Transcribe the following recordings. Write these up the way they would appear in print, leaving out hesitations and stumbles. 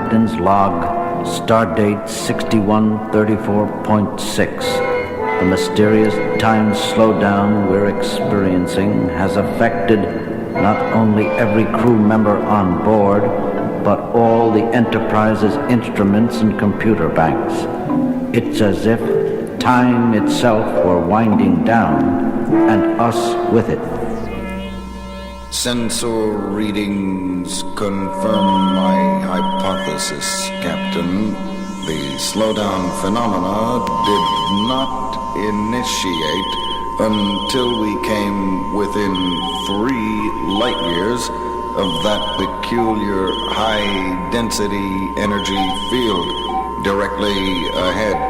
Captain's log, stardate 6134.6. The mysterious time slowdown we're experiencing has affected not only every crew member on board, but all the Enterprise's instruments and computer banks. It's as if time itself were winding down, and us with it. Sensor readings confirm my hypothesis, Captain. The slowdown phenomena did not initiate until we came within 3 light years of that peculiar high-density energy field directly ahead.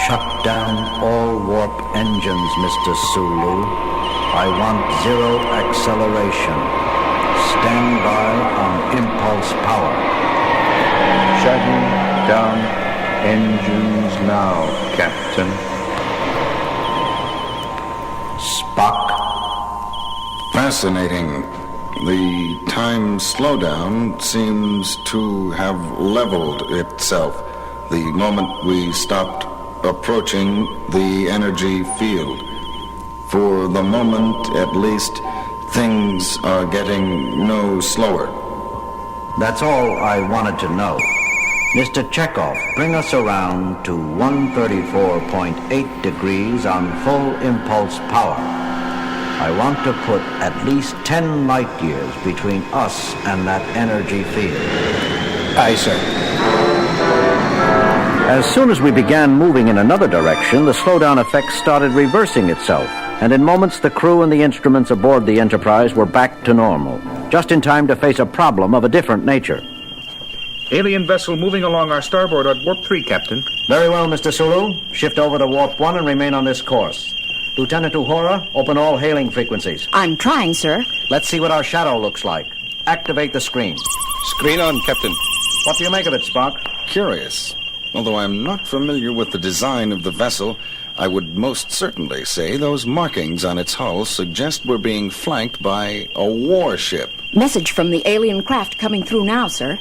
Shut down all warp engines, Mr. Sulu. I want 0 acceleration. Stand by on impulse power. Shutting down engines now, Captain. Spock. Fascinating. The time slowdown seems to have leveled itself the moment we stopped approaching the energy field. For the moment, at least, things are getting no slower. That's all I wanted to know. Mr. Chekhov, bring us around to 134.8 degrees on full impulse power. I want to put at least 10 light years between us and that energy field. Aye, sir. As soon as we began moving in another direction, the slowdown effect started reversing itself, and in moments the crew and the instruments aboard the Enterprise were back to normal, just in time to face a problem of a different nature. Alien vessel moving along our starboard at warp 3, Captain. Very well, Mr. Sulu. Shift over to warp 1 and remain on this course. Lieutenant Uhura, open all hailing frequencies. I'm trying, sir. Let's see what our shadow looks like. Activate the screen. Screen on, Captain. What do you make of it, Spock? Curious. Although I'm not familiar with the design of the vessel, I would most certainly say those markings on its hull suggest we're being flanked by a warship. Message from the alien craft coming through now, sir.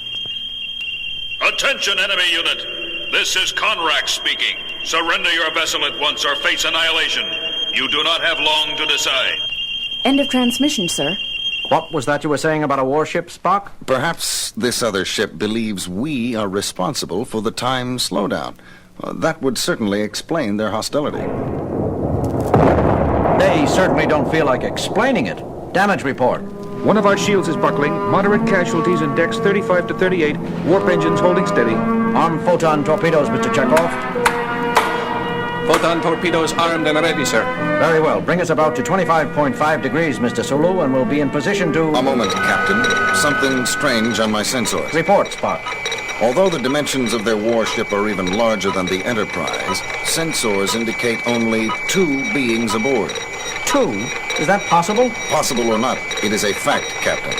Attention, enemy unit. This is Conrack speaking. Surrender your vessel at once or face annihilation. You do not have long to decide. End of transmission, sir. What was that you were saying about a warship, Spock? Perhaps this other ship believes we are responsible for the time slowdown. That would certainly explain their hostility. They certainly don't feel like explaining it. Damage report. One of our shields is buckling. Moderate casualties in decks 35 to 38. Warp engines holding steady. Arm photon torpedoes, Mr. Chekhov. Photon torpedoes armed and ready, sir. Very well. Bring us about to 25.5 degrees, Mr. Sulu, and we'll be in position to... A moment, Captain. Something strange on my sensors. Report, Spock. Although the dimensions of their warship are even larger than the Enterprise, sensors indicate only 2 beings aboard. 2? Is that possible? Possible or not, it is a fact, Captain.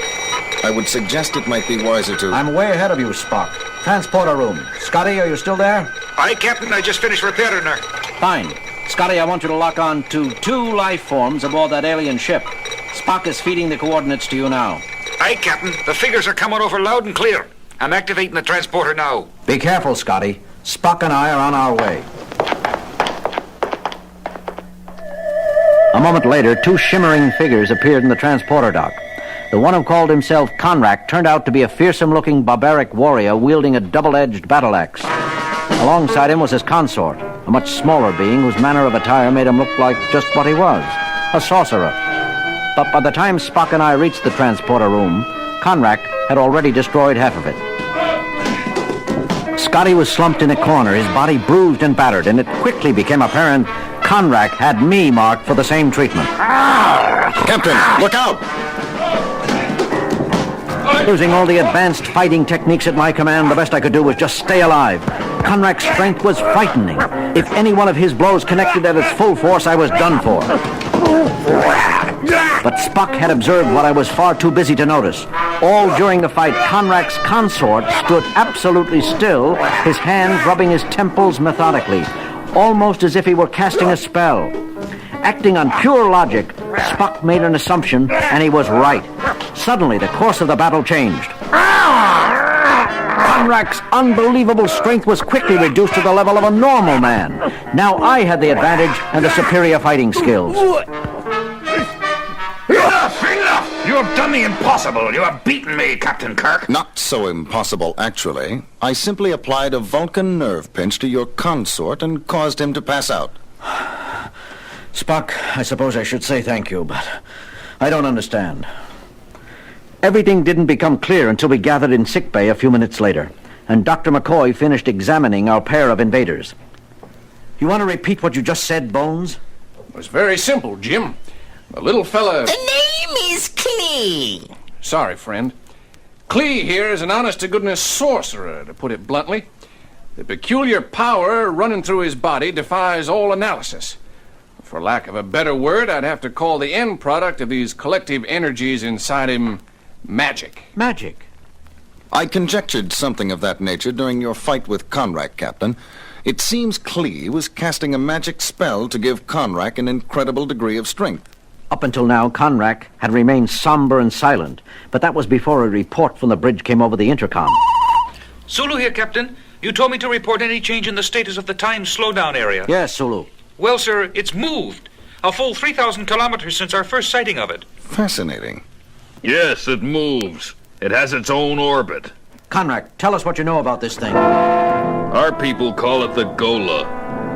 I would suggest it might be wiser to... I'm way ahead of you, Spock. Transporter room. Scotty, are you still there? Aye, Captain. I just finished repairing her. Fine. Scotty, I want you to lock on to 2 life forms aboard that alien ship. Spock is feeding the coordinates to you now. Aye, Captain. The figures are coming over loud and clear. I'm activating the transporter now. Be careful, Scotty. Spock and I are on our way. A moment later, 2 shimmering figures appeared in the transporter dock. The one who called himself Conrack turned out to be a fearsome-looking barbaric warrior wielding a double-edged battle axe. Alongside him was his consort, a much smaller being whose manner of attire made him look like just what he was, a sorcerer. But by the time Spock and I reached the transporter room, Conrack had already destroyed half of it. Scotty was slumped in a corner, his body bruised and battered, and it quickly became apparent Conrack had me marked for the same treatment. Captain, look out! Using all the advanced fighting techniques at my command, the best I could do was just stay alive. Conrack's strength was frightening. If any one of his blows connected at its full force, I was done for. But Spock had observed what I was far too busy to notice. All during the fight, Conrack's consort stood absolutely still, his hands rubbing his temples methodically, almost as if he were casting a spell. Acting on pure logic, Spock made an assumption, and he was right. Suddenly, the course of the battle changed. Conrac's unbelievable strength was quickly reduced to the level of a normal man. Now I had the advantage and the superior fighting skills. Enough! You have done the impossible. You have beaten me, Captain Kirk. Not so impossible, actually. I simply applied a Vulcan nerve pinch to your consort and caused him to pass out. Spock, I suppose I should say thank you, but I don't understand. Everything didn't become clear until we gathered in sickbay a few minutes later, and Dr. McCoy finished examining our pair of invaders. You want to repeat what you just said, Bones? It was very simple, Jim. The little fella... The name is Klee. Sorry, friend. Klee here is an honest-to-goodness sorcerer, to put it bluntly. The peculiar power running through his body defies all analysis. For lack of a better word, I'd have to call the end product of these collective energies inside him magic. Magic? I conjectured something of that nature during your fight with Conrack, Captain. It seems Klee was casting a magic spell to give Conrack an incredible degree of strength. Up until now, Conrack had remained somber and silent, but that was before a report from the bridge came over the intercom. Sulu here, Captain. You told me to report any change in the status of the time slowdown area. Yes, Sulu. Well, sir, it's moved. A full 3,000 kilometers since our first sighting of it. Fascinating. Yes, it moves. It has its own orbit. Conrack, tell us what you know about this thing. Our people call it the Gola,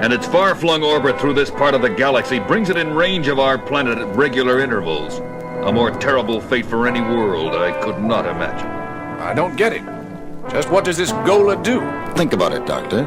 and its far-flung orbit through this part of the galaxy brings it in range of our planet at regular intervals. A more terrible fate for any world I could not imagine. I don't get it. Just what does this Gola do? Think about it, Doctor.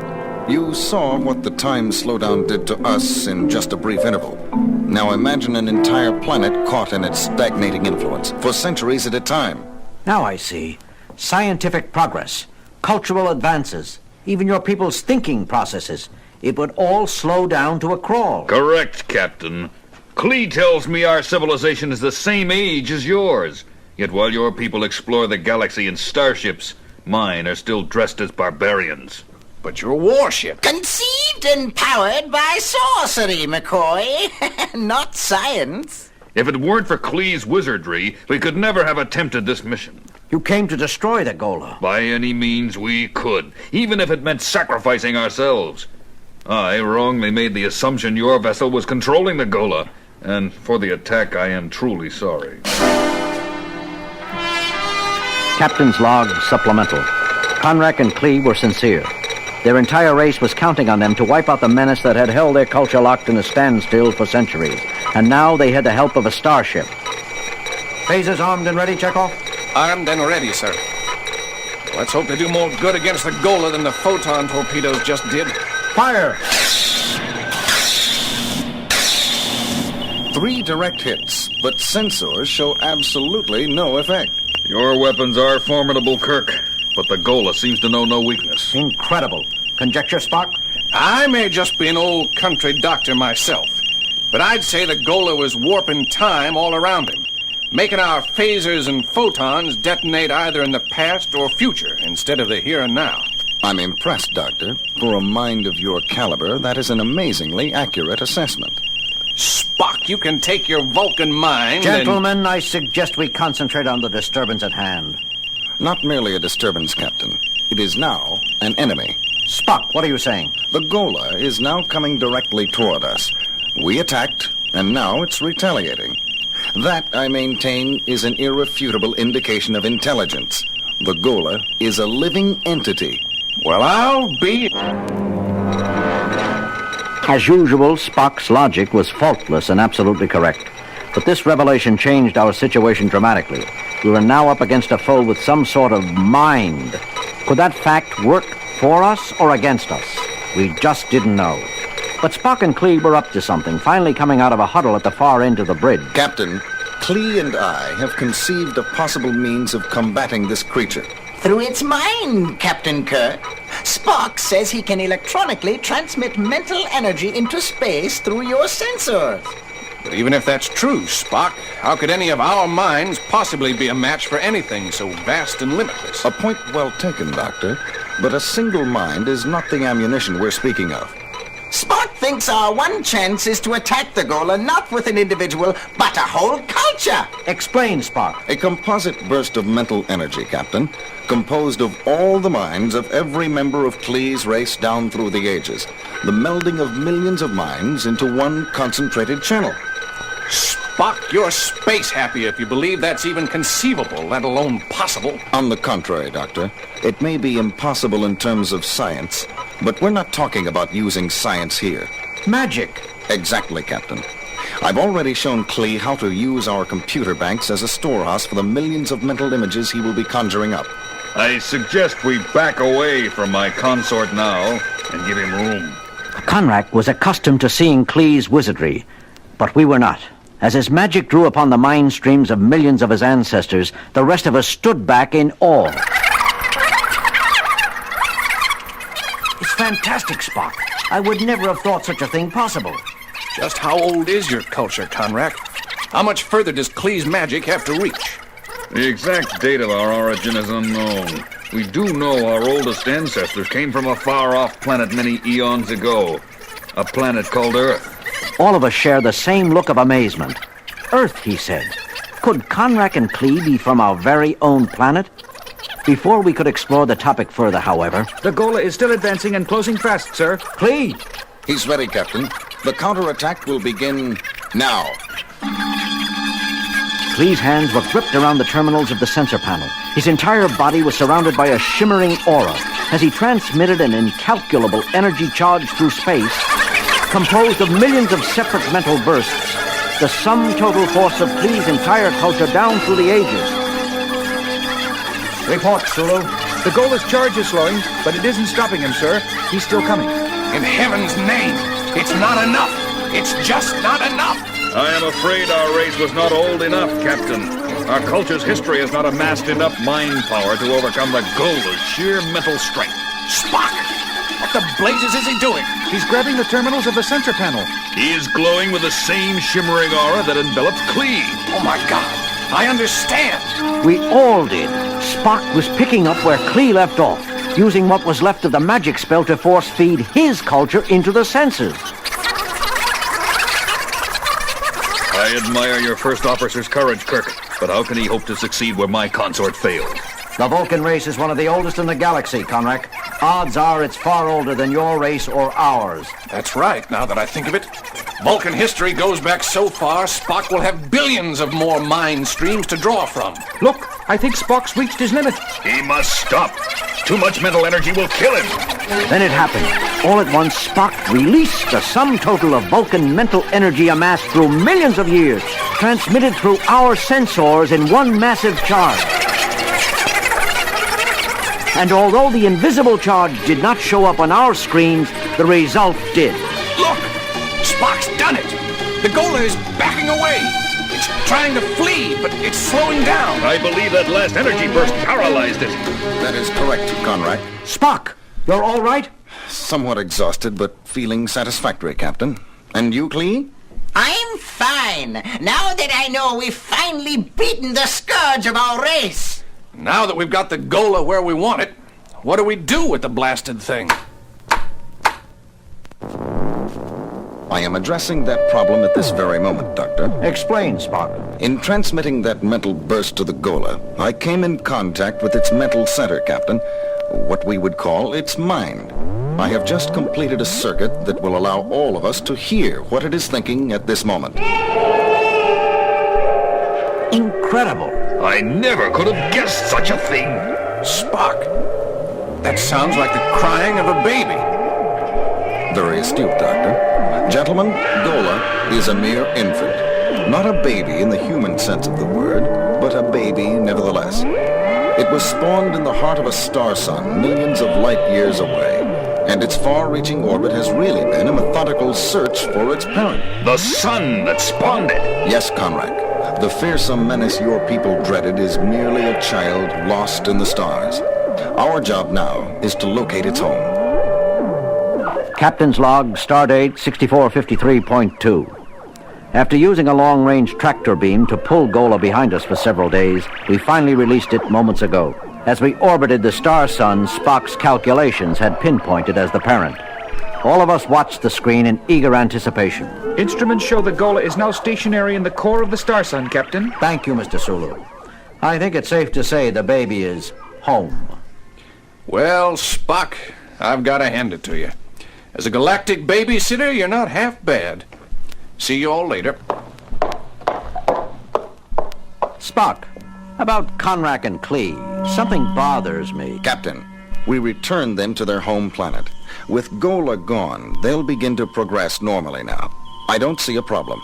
You saw what the time slowdown did to us in just a brief interval. Now imagine an entire planet caught in its stagnating influence for centuries at a time. Now I see. Scientific progress, cultural advances, even your people's thinking processes. It would all slow down to a crawl. Correct, Captain. Klee tells me our civilization is the same age as yours. Yet while your people explore the galaxy in starships, mine are still dressed as barbarians. But your warship. Conceived and powered by sorcery, McCoy. Not science. If it weren't for Klee's wizardry, we could never have attempted this mission. You came to destroy the Gola. By any means we could, even if it meant sacrificing ourselves. I wrongly made the assumption your vessel was controlling the Gola, and for the attack I am truly sorry. Captain's log supplemental. Conrack and Klee were sincere. Their entire race was counting on them to wipe out the menace that had held their culture locked in a standstill for centuries. And now they had the help of a starship. Phasers armed and ready, Chekhov? Armed and ready, sir. Let's hope they do more good against the Gola than the photon torpedoes just did. Fire! 3 direct hits, but sensors show absolutely no effect. Your weapons are formidable, Kirk, but the Gola seems to know no weakness. Incredible. Conjecture, Spock? I may just be an old country doctor myself, but I'd say the Gola was warping time all around him, making our phasers and photons detonate either in the past or future instead of the here and now. I'm impressed, Doctor. For a mind of your caliber, that is an amazingly accurate assessment. Spock, you can take your Vulcan mind Gentlemen, I suggest we concentrate on the disturbance at hand. Not merely a disturbance, Captain. It is now an enemy. Spock, what are you saying? The Gola is now coming directly toward us. We attacked, and now it's retaliating. That, I maintain, is an irrefutable indication of intelligence. The Gola is a living entity. Well, I'll be... As usual, Spock's logic was faultless and absolutely correct. But this revelation changed our situation dramatically. We were now up against a foe with some sort of mind. Could that fact work for us or against us? We just didn't know. But Spock and Klee were up to something, finally coming out of a huddle at the far end of the bridge. Captain, Klee and I have conceived a possible means of combating this creature. Through its mind, Captain Kirk. Spock says he can electronically transmit mental energy into space through your sensors. But even if that's true, Spock, how could any of our minds possibly be a match for anything so vast and limitless? A point well taken, Doctor. But a single mind is not the ammunition we're speaking of. Spock thinks our one chance is to attack the Gola not with an individual, but a whole culture. Explain, Spock. A composite burst of mental energy, Captain, composed of all the minds of every member of Klee's race down through the ages. The melding of millions of minds into one concentrated channel. Spock, you're space happy if you believe that's even conceivable, let alone possible. On the contrary, Doctor, it may be impossible in terms of science, but we're not talking about using science here. Magic. Exactly, Captain. I've already shown Klee how to use our computer banks as a storehouse for the millions of mental images he will be conjuring up. I suggest we back away from my consort now and give him room. Conrack was accustomed to seeing Klee's wizardry, but we were not. As his magic drew upon the mind streams of millions of his ancestors, the rest of us stood back in awe. It's fantastic, Spock. I would never have thought such a thing possible. Just how old is your culture, Conrack? How much further does Klee's magic have to reach? The exact date of our origin is unknown. We do know our oldest ancestors came from a far-off planet many eons ago. A planet called Earth. All of us share the same look of amazement. Earth, he said. Could Conrack and Klee be from our very own planet? Before we could explore the topic further, however... The Gola is still advancing and closing fast, sir. Klee! He's ready, Captain. The counterattack will begin now. Klee's hands were gripped around the terminals of the sensor panel. His entire body was surrounded by a shimmering aura as he transmitted an incalculable energy charge through space, composed of millions of separate mental bursts, the sum total force of Klee's entire culture down through the ages. Report, Sulu. The Gola's charge is slowing, but it isn't stopping him, sir. He's still coming. In heaven's name, it's not enough. It's just not enough. I am afraid our race was not old enough, Captain. Our culture's history has not amassed enough mind power to overcome the Gola's sheer mental strength. Spock! What the blazes is he doing? He's grabbing the terminals of the sensor panel. He is glowing with the same shimmering aura that enveloped Klee. Oh my God! I understand! We all did. Spock was picking up where Klee left off, using what was left of the magic spell to force feed his culture into the sensors. I admire your first officer's courage, Kirk, but how can he hope to succeed where my consort failed? The Vulcan race is one of the oldest in the galaxy, Conrack. Odds are it's far older than your race or ours. That's right, now that I think of it. Vulcan history goes back so far, Spock will have billions of more mind streams to draw from. Look, I think Spock's reached his limit. He must stop. Too much mental energy will kill him. Then it happened. All at once, Spock released the sum total of Vulcan mental energy amassed through millions of years, transmitted through our sensors in one massive charge. And although the invisible charge did not show up on our screens, the result did. Look! Spock's done it! The Gola is backing away! It's trying to flee, but it's slowing down! I believe that last energy burst paralyzed it. That is correct, Conrack. Spock, you're all right? Somewhat exhausted, but feeling satisfactory, Captain. And you, Klee? I'm fine. Now that I know we've finally beaten the scourge of our race. Now that we've got the Gola where we want it, what do we do with the blasted thing? I am addressing that problem at this very moment, Doctor. Explain, Spock. In transmitting that mental burst to the Gola, I came in contact with its mental center, Captain. What we would call its mind. I have just completed a circuit that will allow all of us to hear what it is thinking at this moment. Incredible. I never could have guessed such a thing. Spock, that sounds like the crying of a baby. Very astute, Doctor. Gentlemen, Gola is a mere infant. Not a baby in the human sense of the word, but a baby nevertheless. It was spawned in the heart of a star sun millions of light years away, and its far-reaching orbit has really been a methodical search for its parent. The sun that spawned it. Yes, Conrack. The fearsome menace your people dreaded is merely a child lost in the stars. Our job now is to locate its home. Captain's log, Stardate 6453.2. After using a long-range tractor beam to pull Gola behind us for several days, we finally released it moments ago. As we orbited the star sun, Spock's calculations had pinpointed as the parent. All of us watched the screen in eager anticipation. Instruments show the Gola is now stationary in the core of the star sun, Captain. Thank you, Mr. Sulu. I think it's safe to say the baby is home. Well, Spock, I've got to hand it to you. As a galactic babysitter, you're not half bad. See you all later. Spock, about Conrack and Klee, something bothers me. Captain, we returned them to their home planet. With Gola gone, they'll begin to progress normally now. I don't see a problem.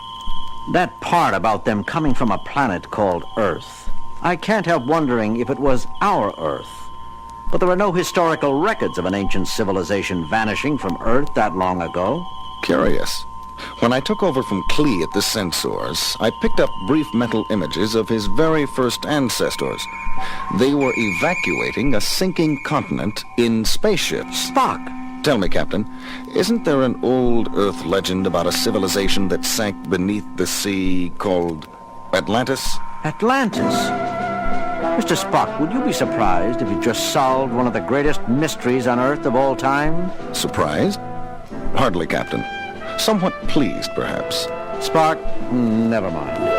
That part about them coming from a planet called Earth. I can't help wondering if it was our Earth. But there are no historical records of an ancient civilization vanishing from Earth that long ago. Curious. When I took over from Klee at the sensors, I picked up brief mental images of his very first ancestors. They were evacuating a sinking continent in spaceships. Spock! Tell me, Captain, isn't there an old Earth legend about a civilization that sank beneath the sea called Atlantis? Atlantis? Mr. Spock, would you be surprised if you just solved one of the greatest mysteries on Earth of all time? Surprised? Hardly, Captain. Somewhat pleased, perhaps. Spock, never mind.